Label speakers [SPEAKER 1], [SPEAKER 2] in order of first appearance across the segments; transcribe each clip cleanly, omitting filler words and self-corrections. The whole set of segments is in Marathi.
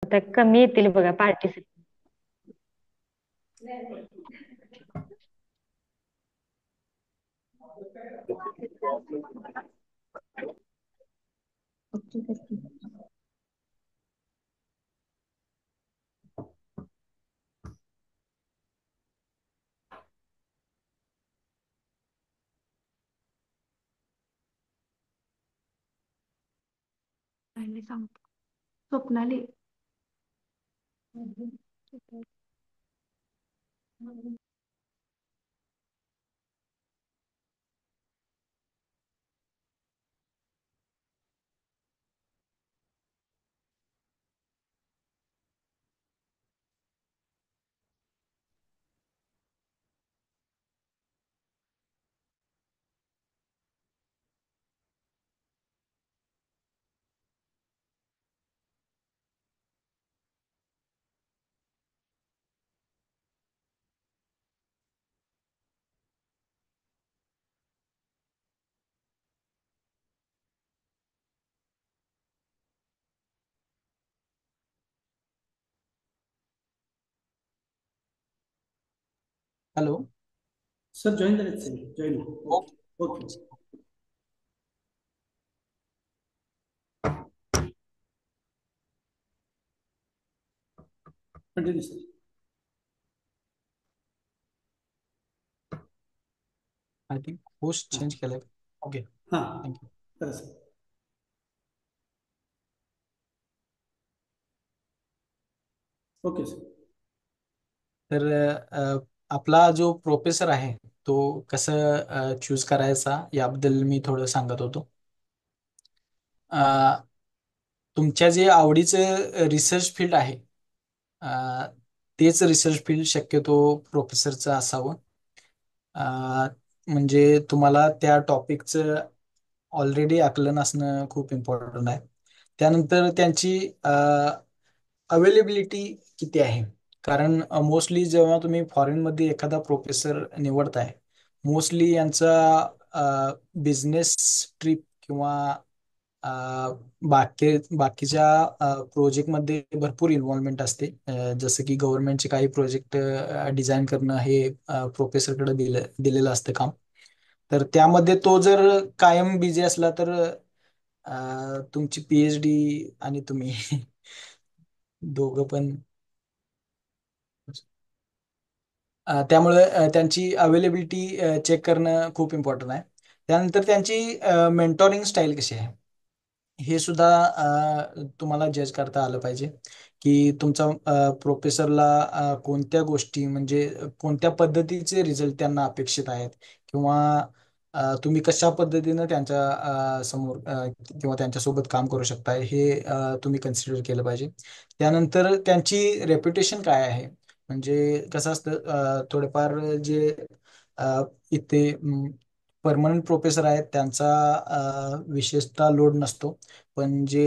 [SPEAKER 1] आता कमी येतील बघा पार्टिसिपेट.
[SPEAKER 2] पहिले सांगतो. स्वप्नाली.
[SPEAKER 3] हॅलो.
[SPEAKER 4] सर जॉईन झालेत sir. Join. Okay
[SPEAKER 3] okay.
[SPEAKER 4] Okay. Continue sir.
[SPEAKER 3] I think host change केलाय. ओके.
[SPEAKER 4] हां
[SPEAKER 3] थँक्यू.
[SPEAKER 4] करा सर. Okay sir.
[SPEAKER 3] तर आपला जो प्रोफेसर आहे तो कसं चूज करायचा याबद्दल मी थोडं सांगत होतो. अ, तुमच्या जे आवडीचं रिसर्च फील्ड आहे अ, तेच रिसर्च फील्ड शक्यतो प्रोफेसरचं असावं. अ, म्हणजे तुम्हाला त्या टॉपिकचं ऑलरेडी आकलन असणं खूप इम्पॉर्टंट आहे. त्यानंतर त्यांची अवेलेबिलिटी किती आहे. कारण मोस्टली जेव्हा तुम्ही फॉरेनमध्ये एखादा प्रोफेसर निवडताय, मोस्टली यांचा बिझनेस ट्रिप किंवा अ, बाकीच्या प्रोजेक्टमध्ये भरपूर इन्व्हॉल्वमेंट असते. जसं की गव्हर्नमेंटचे काही प्रोजेक्ट डिझाईन करणं हे प्रोफेसरकडे दिलेलं असतं काम. तर त्यामध्ये तो जर कायम बिझी असला तर तुमची पीएचडी आणि तुम्ही दोघं पण त्यामुळे त्यांची अवेलेबिलिटी चेक करणं खूप इम्पॉर्टंट आहे. त्यानंतर त्यांची मेंटॉरिंग स्टाईल कशी आहे हे सुद्धा तुम्हाला जज करता आलं पाहिजे की तुमचा प्रोफेसरला कोणत्या गोष्टी म्हणजे कोणत्या पद्धतीचे रिझल्ट त्यांना अपेक्षित आहेत किंवा तुम्ही कशा पद्धतीनं त्यांच्या समोर किंवा त्यांच्यासोबत काम करू शकताय हे तुम्ही कन्सिडर केलं पाहिजे. त्यानंतर त्यांची रेप्युटेशन काय आहे. म्हणजे कसं असतं थोडेफार जे इथे परमनंट प्रोफेसर आहेत त्यांचा विशेषतः लोड नसतो. पण जे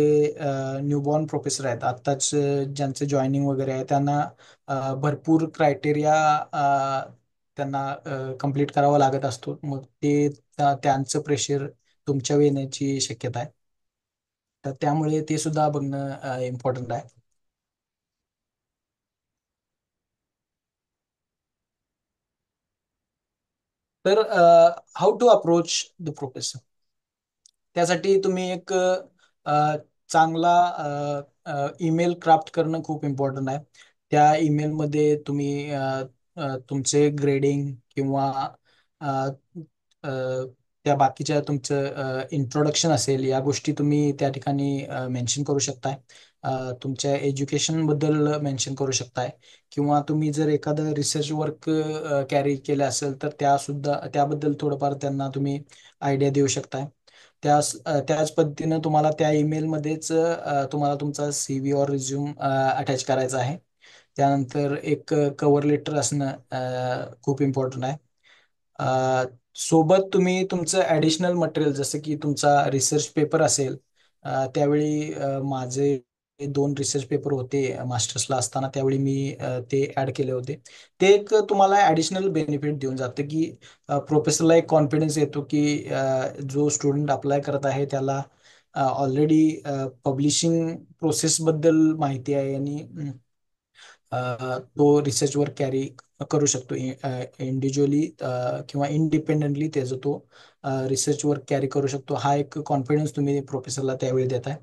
[SPEAKER 3] न्यूबॉर्न प्रोफेसर आहेत आत्ताच ज्यांचे जॉईनिंग वगैरे आहे त्यांना भरपूर क्रायटेरिया त्यांना कंप्लीट करावा लागत असतो. मग ते त्यांचं प्रेशर तुमच्यावर येण्याची शक्यता आहे. तर त्यामुळे ते सुद्धा बघणं इम्पॉर्टंट आहे. तर how to approach the professor. त्यासाठी तुम्ही एक चांगला ईमेल क्राफ्ट करणं खूप इम्पॉर्टंट आहे. त्या ईमेलमध्ये तुम्ही तुमचे ग्रेडिंग किंवा अ, अ, त्या बाकीच्या तुमचं इंट्रोडक्शन असेल या गोष्टी तुम्ही त्या ठिकाणी मेन्शन करू शकताय. तुमच्या एज्युकेशनबद्दल मेन्शन करू शकताय किंवा तुम्ही जर एखादं रिसर्च वर्क कॅरी केलं असेल तर त्याबद्दल थोडंफार त्यांना तुम्ही आयडिया देऊ शकताय. त्याच पद्धतीनं तुम्हाला त्या ईमेलमध्येच तुम्हाला तुमचा CV और रिझ्यूम अटॅच करायचा आहे. त्यानंतर एक कव्हर लेटर असणं खूप इम्पॉर्टंट आहे. सोबत तुम्ही तुमचं ॲडिशनल मटेरियल जसं की तुमचा रिसर्च पेपर असेल. त्यावेळी माझे 2 रिसर्च पेपर होते मास्टर्सला असताना त्यावेळी मी ते ॲड केले होते. ते एक तुम्हाला ॲडिशनल बेनिफिट देऊन जातं की प्रोफेसरला एक कॉन्फिडन्स येतो की जो स्टुडंट अप्लाय करत आहे त्याला ऑलरेडी पब्लिशिंग प्रोसेसबद्दल माहिती आहे आणि तो रिसर्च वर्क कॅरी करू शकतो इंडिव्हिज्युअली किंवा इंडिपेंडेंटली त्याचा तो रिसर्च वर्क कॅरी करू शकतो. हा एक कॉन्फिडन्स तुम्ही प्रोफेसरला त्यावेळी देताय.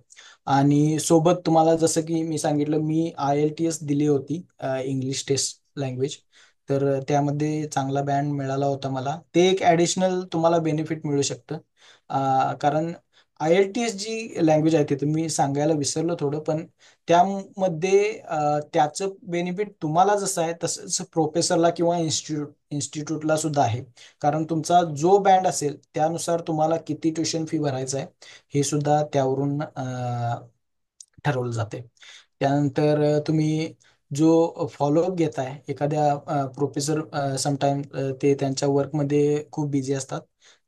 [SPEAKER 3] आणि सोबत तुम्हाला जसं की मी सांगितलं, मी IELTS दिली होती, इंग्लिश टेस्ट लँग्वेज. तर त्यामध्ये चांगला बँड मिळाला होता मला. ते एक ॲडिशनल तुम्हाला बेनिफिट मिळू शकतं. कारण IELTS जी लँग्वेज आहे ते तुम्ही सांगायला विसरलो थोडं, पण त्यामध्ये त्याचं बेनिफिट तुम्हाला जसं आहे तसंच प्रोफेसरला किंवा इन्स्टिट्यूटला सुद्धा आहे. कारण तुमचा जो बँड असेल त्यानुसार तुम्हाला किती ट्युशन फी भरायचं आहे हे सुद्धा त्यावरून ठरवलं जाते. त्यानंतर तुम्ही जो फॉलोअप घेताय एखाद्या प्रोफेसर, समटाईम ते त्यांच्या वर्कमध्ये खूप बिझी असतात,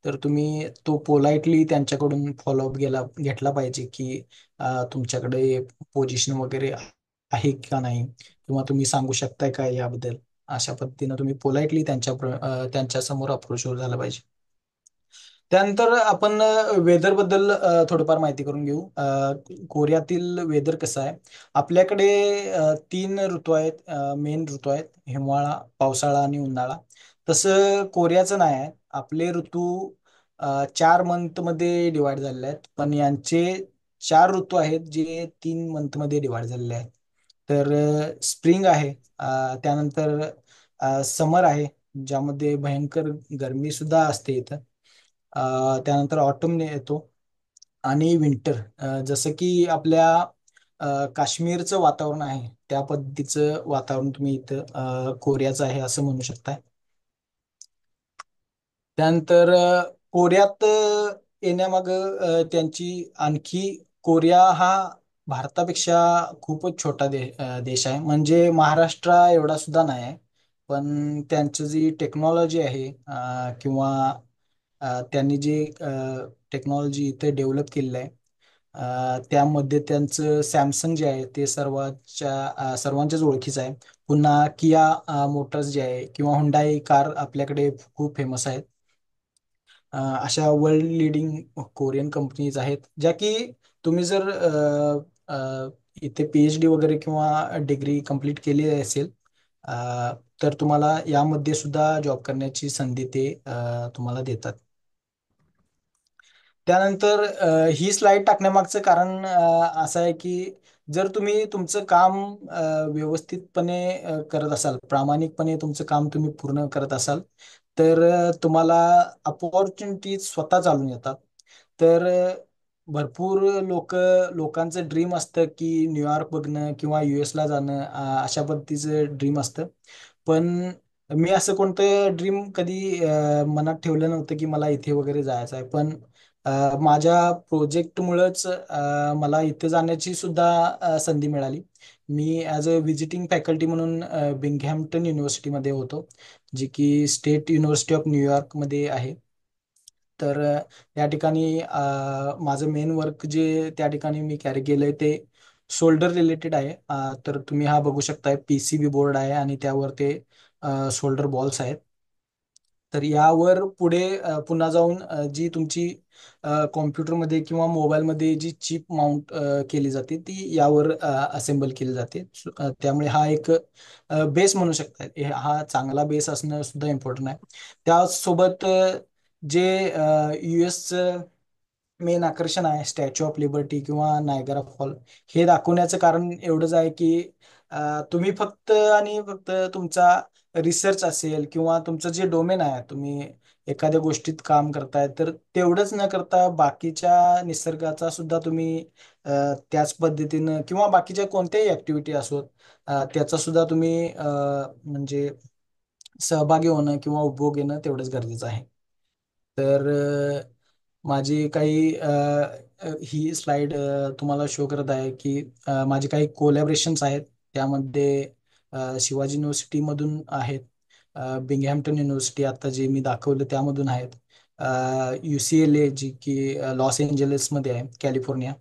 [SPEAKER 3] तर तुम्ही तो पोलाइटली त्यांच्याकडून फॉलोअप घेतला पाहिजे की तुमच्याकडे पोझिशन वगैरे आहे का नाही, किंवा तुम्ही सांगू शकताय का याबद्दल. अशा पद्धतीनं तुम्ही पोलाइटली त्यांच्या समोर अप्रोच झाला पाहिजे. त्यानंतर आपण वेदर बद्दल थोडंफार माहिती करून घेऊ. कोरियातील वेदर कसं आहे. आपल्याकडे 3 ऋतू आहेत, मेन ऋतू आहेत, हिवाळा, पावसाळा आणि उन्हाळा. तसं कोरियाचं नाही आहे. आपले ऋतू 4 मंथमध्ये डिवाइड झालेले आहेत, पण यांचे 4 ऋतू आहेत जे 3 मंथमध्ये डिवाइड झालेले आहेत. तर स्प्रिंग आहे, त्यानंतर समर आहे ज्यामध्ये भयंकर गरमी सुद्धा असते इथं. त्यानंतर ऑटम येतो आणि विंटर. जसं की आपल्या काश्मीरचं वातावरण आहे त्या पद्धतीचं वातावरण तुम्ही इथं कोरियाचं आहे असं म्हणू शकताय. त्यानंतर कोरियात त्यांची आणखी, कोरिया हा भारतापेक्षा खूपच छोटा देश आहे. म्हणजे महाराष्ट्र एवढा सुद्धा नाही आहे, पण त्यांचं जी टेक्नॉलॉजी आहे किंवा त्यांनी जे टेक्नॉलॉजी इथे डेव्हलप केलेलं आहे, त्यामध्ये त्यांचं सॅमसंग जे आहे ते सर्वांच्याच ओळखीचं आहे. पुन्हा किया मोटर्स जे आहे किंवा हुंडाई कार आपल्याकडे खूप फेमस आहेत. अशा वर्ल्ड लिडिंग कोरियन कंपनीज आहेत ज्या की तुम्ही जर इथे PhD वगैरे किंवा डिग्री कंप्लीट केली असेल तर तुम्हाला यामध्ये सुद्धा जॉब करण्याची संधी ते तुम्हाला देतात. त्यानंतर ही स्लाइड टाकण्यामागचं कारण असं आहे की जर तुम्ही तुमचं काम व्यवस्थितपणे करत असाल, प्रामाणिकपणे तुमचं काम तुम्ही पूर्ण करत असाल, तर तुम्हाला अपॉर्च्युनिटीज स्वतः चालून येतात. तर भरपूर लोकांचं ड्रीम असतं की न्यूयॉर्क बघणं किंवा US ला जाणं, अशा पद्धतीचं ड्रीम असतं. पण मी असं कोणतं ड्रीम कधी मनात ठेवलं नव्हतं की मला इथे वगैरे जायचं आहे. पण माझ्या प्रोजेक्टमुळंच मला इथे जाण्याची सुद्धा संधी मिळाली. मी ॲज अ व्हिजिटिंग फॅकल्टी म्हणून बिंगहॅम्प्टन युनिव्हर्सिटीमध्ये होतो, जी की स्टेट युनिव्हर्सिटी ऑफ न्यूयॉर्कमध्ये आहे. तर या ठिकाणी माझं मेन वर्क जे त्या ठिकाणी मी कॅरी केलंय ते शोल्डर रिलेटेड आहे. तर तुम्ही हा बघू शकताय, PCB बोर्ड आहे आणि त्यावर ते शोल्डर बॉल्स आहेत. तर यावर पुढे पुन्हा जाऊन जी तुमची कॉम्प्युटरमध्ये किंवा मोबाईलमध्ये जी चिप माउंट केली जाते ती यावर असेंबल केली जाते. त्यामुळे हा एक बेस म्हणू शकता. हा चांगला बेस असणं सुद्धा इम्पॉर्टंट आहे. त्यासोबत जे US मेन आकर्षण आहे, स्टॅच्यू ऑफ लिबर्टी किंवा नायगरा फॉल, हे दाखवण्याचं कारण एवढंच आहे की तुम्ही फक्त आणि फक्त तुमचा रिसर्च असेल किंवा तुमचं जे डोमेन आहे, तुम्ही एखाद्या गोष्टीत काम करताय, तर तेवढंच न करता बाकीच्या निसर्गाचा सुद्धा तुम्ही त्याच पद्धतीनं किंवा बाकीच्या कोणत्याही ऍक्टिव्हिटी असोत त्याचा सुद्धा तुम्ही म्हणजे सहभागी होणं किंवा उपभोग घेणं तेवढंच गरजेचं आहे. तर माझी काही ही स्लाइड तुम्हाला शो करत आहे की माझे काही कोलॅबरेशन्स आहेत. त्यामध्ये शिवाजी युनिव्हर्सिटीमधून आहेत, बिंगहॅम्प्टन युनिव्हर्सिटी आता जे मी दाखवलं त्यामधून आहेत, UCLA जी की लॉस एंजलिसमध्ये आहे, कॅलिफोर्निया,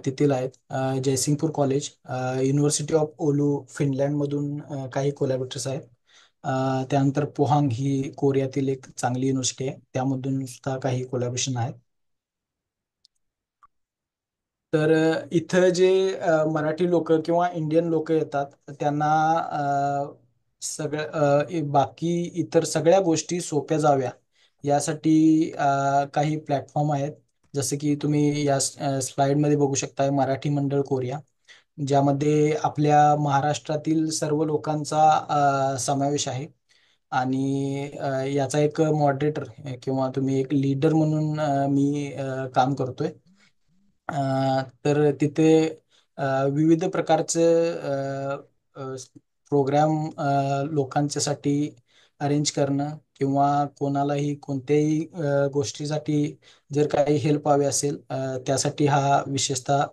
[SPEAKER 3] तेथील आहेत, जयसिंगपूर कॉलेज, युनिव्हर्सिटी ऑफ ओलू फिनलँडमधून काही कोलॅबरेटर्स आहेत. त्यानंतर पोहांग ही कोरियातील एक चांगली युनिव्हर्सिटी आहे, त्यामधून सुद्धा काही कोलॅबरेशन आहेत. तर इथं जे मराठी लोक किंवा इंडियन लोक येतात त्यांना बाकी इतर सगळ्या गोष्टी सोप्या जाव्या यासाठी काही प्लॅटफॉर्म आहेत. जसं की तुम्ही या स्लाइडमध्ये बघू शकताय मराठी मंडळ कोरिया, ज्यामध्ये आपल्या महाराष्ट्रातील सर्व लोकांचा समावेश आहे. आणि याचा एक मॉडरेटर किंवा तुम्ही एक लीडर म्हणून मी काम करतोय. तर तिथे विविध प्रकारचे प्रोग्राम लोकांच्यासाठी अरेंज करणं किंवा कोणालाही कोणत्याही गोष्टीसाठी जर काही हेल्प हवी असेल त्यासाठी हा विशेषतः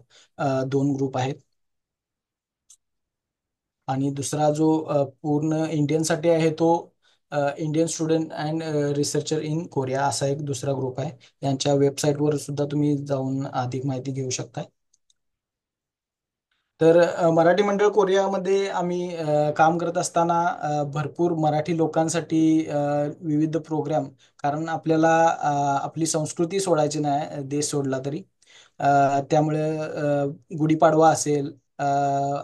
[SPEAKER 3] 2 ग्रुप आहेत. आणि दुसरा जो पूर्ण इंडियनसाठी आहे तो Indian student and researcher in Korea असा एक दुसरा ग्रुप आहे. यांच्या वेबसाईटवर सुद्धा तुम्ही जाऊन अधिक माहिती घेऊ शकता. तर मराठी मंडळ कोरियामध्ये आम्ही काम करत असताना भरपूर मराठी लोकांसाठी विविध प्रोग्राम, कारण आपल्याला आपली संस्कृती सोडायची नाही देश सोडला तरी. त्यामुळे गुढीपाडवा असेल,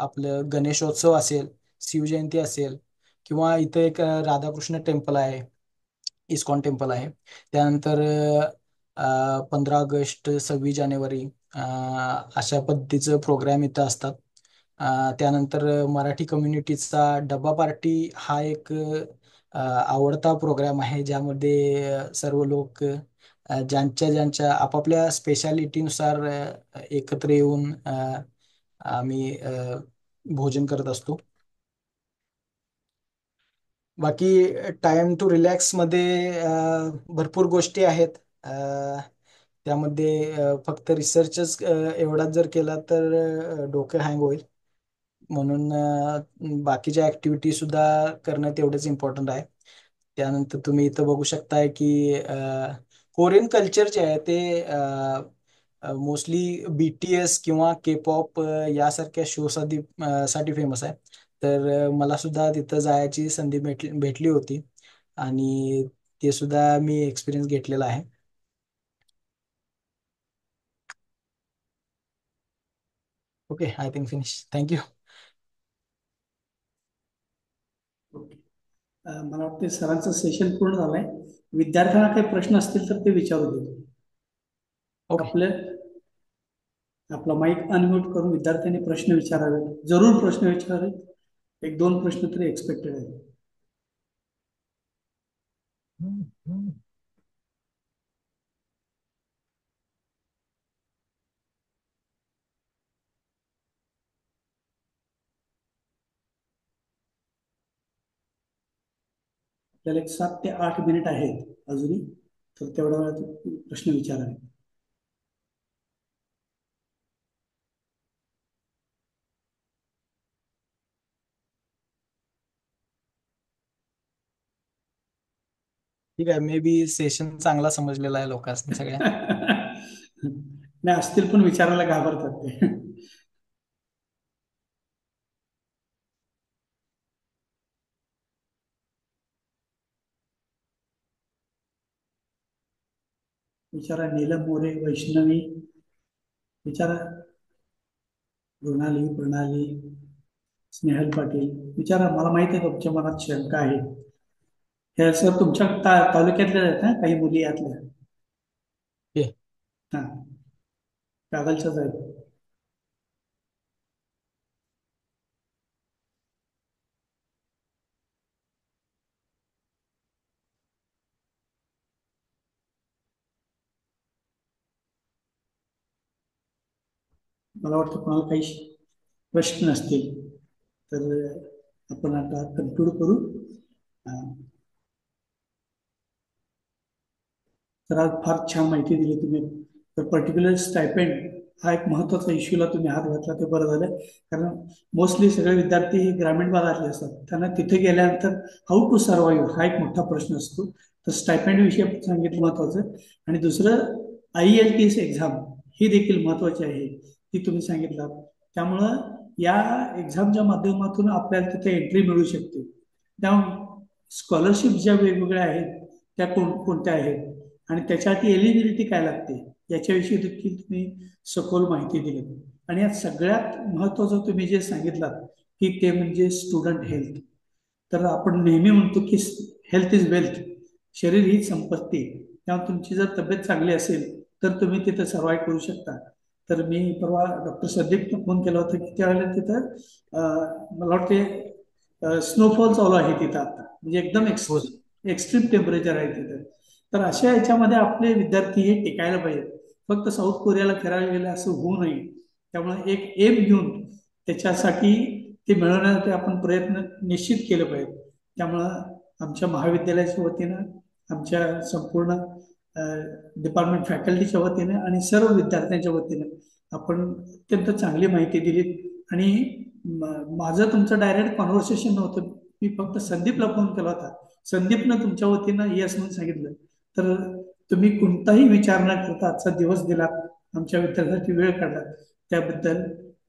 [SPEAKER 3] आपलं गणेशोत्सव असेल, शिवजयंती असेल किंवा इथं एक राधाकृष्ण टेम्पल आहे, इस्कॉन टेम्पल आहे. त्यानंतर 15 ऑगस्ट, 26 जानेवारी अशा पद्धतीचं प्रोग्राम इथं असतात. त्यानंतर मराठी कम्युनिटीचा डब्बा पार्टी हा एक आवडता प्रोग्राम आहे, ज्यामध्ये सर्व लोक ज्यांच्या ज्यांच्या आपापल्या स्पेशालिटीनुसार एकत्र येऊन आम्ही भोजन करत असतो. बाकी टाइम टू रिलॅक्स मध्ये भरपूर गोष्टी आहेत. त्यामध्ये फक्त रिसर्चच एवढाच जर केला तर डोकं हँग होईल. म्हणून बाकीच्या ऍक्टिव्हिटी सुद्धा करणं तेवढंच इम्पॉर्टंट आहे. त्यानंतर तुम्ही इथं बघू शकताय की कोरियन कल्चर जे आहे ते मोस्टली BTS किंवा K-पॉप यासारख्या शो साठी फेमस आहे. तर मला सुद्धा तिथं जायची संधी भेटली होती आणि ते सुद्धा मी एक्सपिरियन्स घेतलेला आहे. Okay, I think finish. Thank you.
[SPEAKER 4] Okay. मला वाटतं सरांचं सेशन पूर्ण झालंय. विद्यार्थ्यांना काही प्रश्न असतील तर ते विचारू दे.
[SPEAKER 3] ओके.
[SPEAKER 4] आपला माईक अनम्यूट करून विद्यार्थ्यांनी प्रश्न विचारावे. जरूर प्रश्न विचारावे. 1-2 प्रश्न तरी एक्सपेक्टेड आहे. आपल्याला एक 7 ते 8 मिनिट आहेत अजूनही, तर तेवढ्या वेळात प्रश्न विचारावे.
[SPEAKER 3] ठीक आहे, मे बी सेशन चांगला समजलेला आहे लोकांनी सगळ्या.
[SPEAKER 4] नाही असतील पण विचारायला घाबरतात ते. विचारा. नीलम मोरे, वैष्णवी विचारा. मृणाली, प्रणाली, स्नेहल पाटील विचारा. मला माहिती आहे तुमच्या मनात शंका आहे. हे सर तुमच्या तालुक्यातल्या आहेत ना काही मुली यातल्या?
[SPEAKER 3] ओके.
[SPEAKER 4] हा, कागलच्याच आहेत. मला वाटतं कोणाला काही प्रश्न असतील तर आपण आता कन्क्लूड करू. तर आज फार छान माहिती दिली तुम्ही. तर पर्टिक्युलर स्टायपेंड हा एक महत्वाचा इश्यूला तुम्ही हात घातला, ते बरं झालं. कारण मोस्टली सगळे विद्यार्थी हे ग्रामीण भागातले असतात. त्यांना तिथे गेल्यानंतर हाऊ टू सर्वाईव्ह हा एक मोठा प्रश्न असतो. तर स्टायपेंड विषयी सांगितलं महत्वाचं. आणि दुसरं IELTS एक्झाम ही देखील महत्वाची आहे, ती तुम्ही सांगितलं. त्यामुळं या एक्झामच्या माध्यमातून आपल्याला तिथे एंट्री मिळू शकते. त्या स्कॉलरशिप ज्या वेगवेगळ्या आहेत त्या कोणत्या आहेत आणि त्याच्यासाठी एलिजिबिलिटी काय लागते याच्याविषयी देखील तुम्ही सखोल माहिती दिली. आणि यात सगळ्यात महत्वाचं तुम्ही जे सांगितलं की ते म्हणजे स्टुडंट हेल्थ. तर आपण नेहमी म्हणतो की हेल्थ इज वेल्थ, शरीर ही संपत्ती. त्यामुळे तुमची जर तब्येत चांगली असेल तर तुम्ही तिथं सर्वाईव्ह करू शकता. तर मी परवा डॉक्टर संदीपनं फोन केला होता की त्यावेळेला तिथं मला वाटते स्नोफॉल चालू आहे तिथं आता, म्हणजे एकदम
[SPEAKER 3] हो
[SPEAKER 4] एक्स्ट्रीम टेम्परेचर आहे तिथं. तर अशा याच्यामध्ये आपले विद्यार्थी हे टिकायला पाहिजेत. फक्त साऊथ कोरियाला फिरायला गेले असं होऊ नये. त्यामुळे एक एम घेऊन त्याच्यासाठी ते मिळवण्यासाठी आपण प्रयत्न निश्चित केले पाहिजेत. त्यामुळं आमच्या महाविद्यालयाच्या वतीनं, आमच्या संपूर्ण डिपार्टमेंट फॅकल्टीच्या वतीनं आणि सर्व विद्यार्थ्यांच्या वतीनं आपण अत्यंत चांगली माहिती दिली. आणि माझं तुमचं डायरेक्ट कॉन्व्हर्सेशन नव्हतं, मी फक्त संदीपला फोन केला होता. संदीपनं तुमच्या वतीनं येस म्हणून सांगितलं. तर तुम्ही कोणताही विचार न करता आजचा दिवस दिला, आमच्या विद्यार्थ्यांसाठी वेळ काढला, त्याबद्दल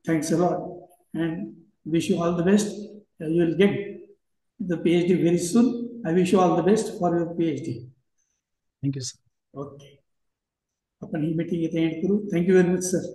[SPEAKER 4] thanks a lot and wish you all the best. You will get the PhD very soon. I wish you all the best for your PhD.
[SPEAKER 3] Thank you sir.
[SPEAKER 4] Okay, आपण ही मीटिंग इथे एंड करू. Thank you very much sir.